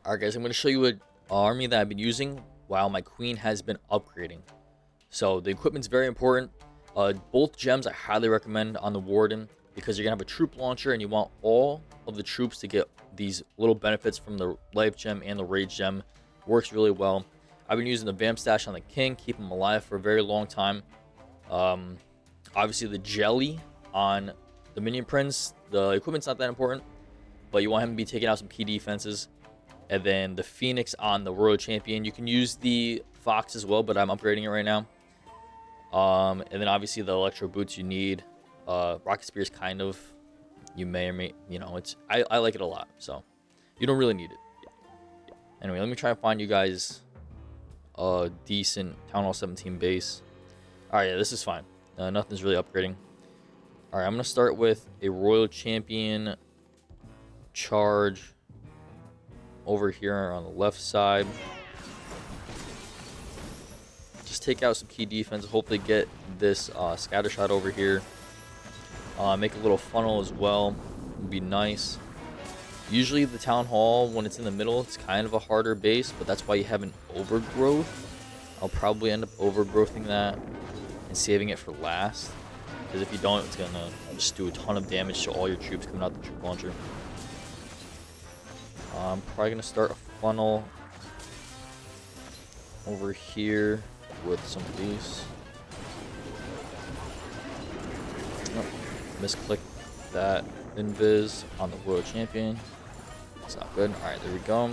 Alright guys, I'm going to show you an army that I've been using while my queen has been upgrading. So the equipment's very important. Both gems I highly recommend on the Warden because you're going to have a troop launcher and you want all of the troops to get these little benefits from the life gem and the rage gem. Works really well. I've been using the vamp stash on the king, keep him alive for a very long time. Obviously the jelly on the minion prince, the equipment's not that important, but you want him to be taking out some key defenses. And then the Phoenix on the Royal Champion. You can use the Fox as well, but I'm upgrading it right now. And then obviously the Electro Boots you need. Rocket Spear is kind of, you may or may, you know, it's, I like it a lot. So you don't really need it. Anyway, let me try and find you guys a decent Town Hall 17 base. Alright, yeah, this is fine. Nothing's really upgrading. Alright, I'm going to start with a Royal Champion charge over here on the left side. Just take out some key defense. Hopefully get this scatter shot over here. Make a little funnel as well. Would be nice. Usually the town hall, when it's in the middle, it's kind of a harder base, but that's why you have an overgrowth. I'll probably end up overgrowthing that and saving it for last, because if you don't, it's gonna just do a ton of damage to all your troops coming out the troop launcher. I'm probably going to start a funnel over here with some of these. Oh, misclicked that invis on the Royal Champion. It's not good. Alright, there we go.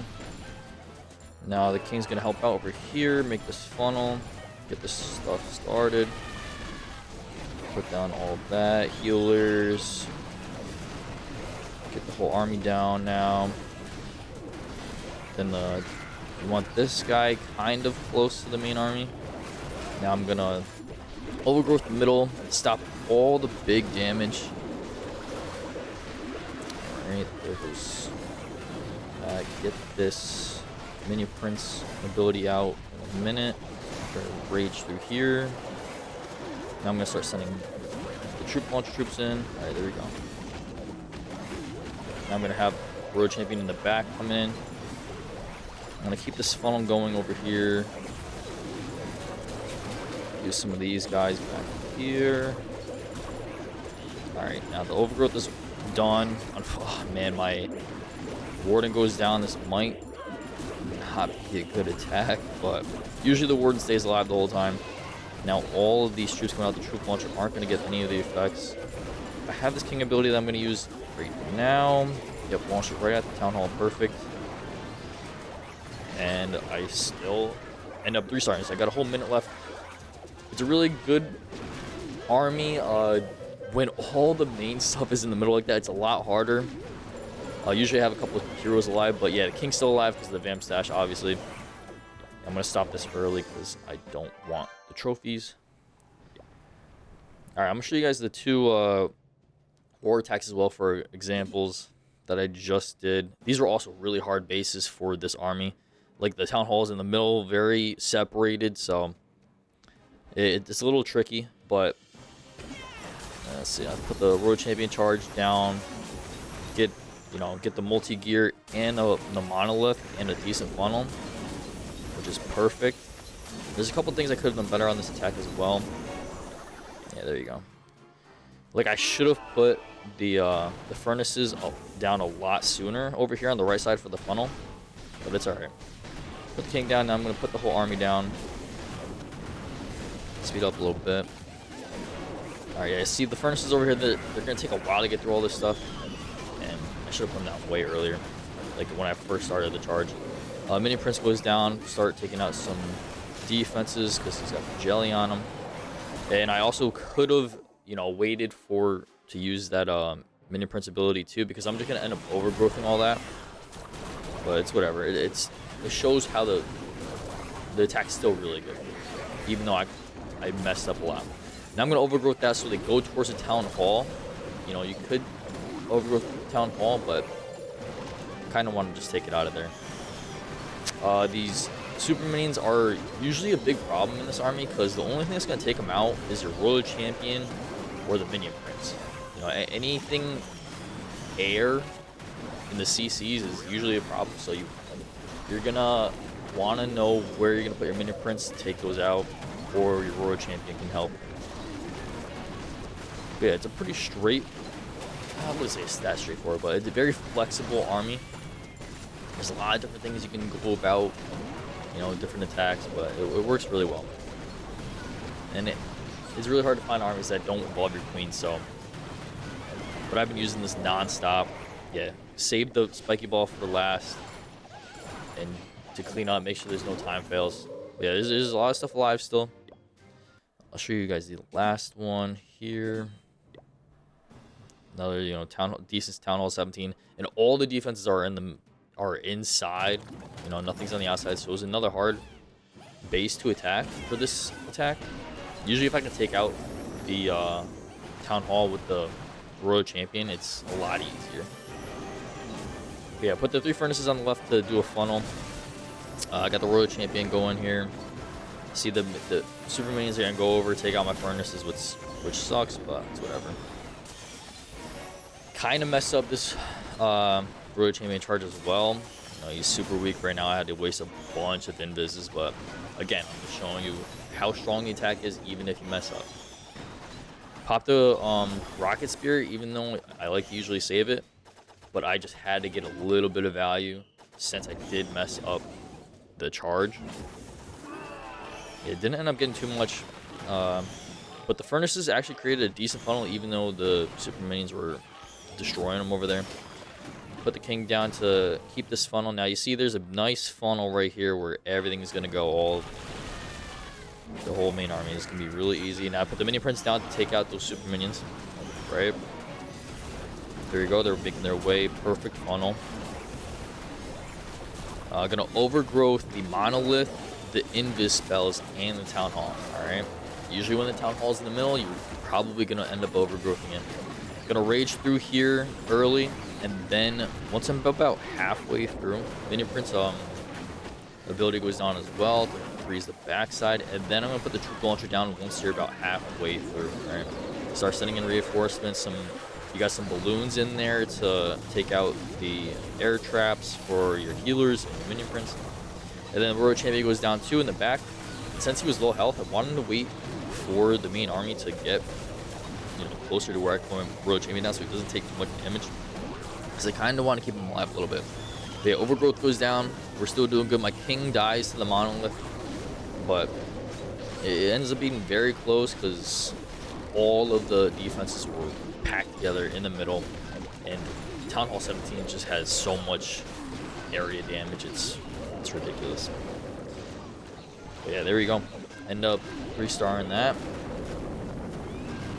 Now the king's going to help out over here, make this funnel, get this stuff started. Put down all of that. Healers. Get the whole army down now. Then you want this guy kind of close to the main army. Now I'm gonna overgrowth the middle, stop all the big damage. Alright, there goes. Get this minion prince ability out in a minute. Rage through here. Now I'm gonna start sending the troop launcher troops in. Alright, there we go. Now I'm gonna have Royal Champion in the back come in. I'm going to keep this funnel going over here. Use some of these guys back here. Alright, now the overgrowth is done. Oh man, my warden goes down. This might not be a good attack, but usually the warden stays alive the whole time. Now all of these troops coming out the troop launcher aren't going to get any of the effects. I have this king ability that I'm going to use right now. Yep, launch it right at the town hall. Perfect. And I still end up 3-starring, so I got a whole minute left. It's a really good army. When all the main stuff is in the middle like that, it's a lot harder. Usually I have a couple of heroes alive, but yeah, the king's still alive because of the vamp stash, obviously. I'm going to stop this early because I don't want the trophies. Alright, I'm going to show you guys the two war attacks as well for examples that I just did. These are also really hard bases for this army. Like the town hall is in the middle, very separated, so it's a little tricky. But let's see, I put the Royal Champion charge down, get the multi gear and the monolith and a decent funnel, which is perfect. There's a couple things I could have done better on this attack as well. Yeah, there you go. Like I should have put the furnaces down a lot sooner over here on the right side for the funnel, but it's alright. Put the king down. Now I'm going to put the whole army down. Speed up a little bit. Alright, yeah, see the furnaces over here, they're going to take a while to get through all this stuff. And I should have put them down way earlier, like when I first started the charge. Minion Prince goes down, start taking out some defenses because he's got the jelly on him. And I also could have, waited to use that Minion Prince ability too, because I'm just going to end up overgrowthing all that. But it's whatever. It shows how the attack's still really good, even though I messed up a lot. Now I'm going to overgrowth that so they go towards the town hall. You could overgrowth the town hall, but I kind of want to just take it out of there. These super minions are usually a big problem in this army because the only thing that's going to take them out is your Royal Champion or the Minion Prince. Anything air in the CCs is usually a problem, so you you're gonna want to know where you're gonna put your minion prints, take those out, or your royal champion can help. But yeah, it's a pretty straight, I wouldn't say it's that straightforward, but it's a very flexible army. There's a lot of different things you can go about, you know, different attacks, but it works really well. And it's really hard to find armies that don't involve your queen, so. But I've been using this non-stop. Yeah, save the spiky ball for last, and to clean up, make sure there's no time fails. Yeah, there's a lot of stuff alive still. I'll show you guys the last one here. Another, you know, decent town hall 17, and all the defenses are inside. You know, nothing's on the outside, so it was another hard base to attack for this attack. Usually, if I can take out the town hall with the royal champion, it's a lot easier. But yeah, put the 3 furnaces on the left to do a funnel. I got the royal champion going here. See the super minions are gonna go over, take out my furnaces, which sucks, but it's whatever. Kind of messed up this royal champion charge as well. You know, he's super weak right now. I had to waste a bunch of invises, but again, I'm just showing you how strong the attack is, even if you mess up. Pop the rocket spear, even though I like to usually save it, but I just had to get a little bit of value since I did mess up the charge. It didn't end up getting too much, but the furnaces actually created a decent funnel, even though the super minions were destroying them over there. Put the king down to keep this funnel. Now you see there's a nice funnel right here where everything is going to go, the whole main army is going to be really easy. Now I put the mini prints down to take out those super minions, right? There you go, they're making their way, perfect funnel. Gonna overgrowth the monolith, the invis spells, and the town hall. All right, usually when the town hall is in the middle, you're probably gonna end up overgrowthing it. Gonna rage through here early, and then once I'm about halfway through, minion prints ability goes down as well to freeze the backside, and then I'm gonna put the troop launcher down once you're about halfway through. All right, start sending in reinforcements. You got some balloons in there to take out the air traps for your healers and your minion prints. And then the royal champion goes down too in the back. And since he was low health, I wanted to wait for the main army to get, you know, closer to where I can put my royal champion down so he doesn't take too much damage. Because I kind of want to keep him alive a little bit. The overgrowth goes down. We're still doing good. My king dies to the monolith, but it ends up being very close because all of the defenses were packed together in the middle, and Town Hall 17 just has so much area damage. It's ridiculous. But yeah, there we go. End up 3-starring that.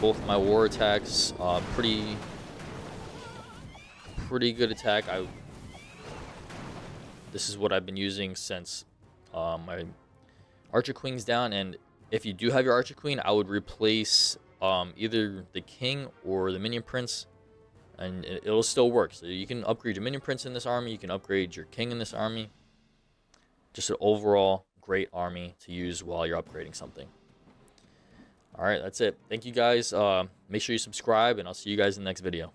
Both my war attacks, pretty good attack. This is what I've been using since my Archer Queen's down, and if you do have your Archer Queen, I would replace either the king or the minion prince, and it'll still work. So you can upgrade your minion prince in this army, you can upgrade your king in this army. Just an overall great army to use while you're upgrading something. All right, that's it. Thank you guys. Make sure you subscribe, and I'll see you guys in the next video.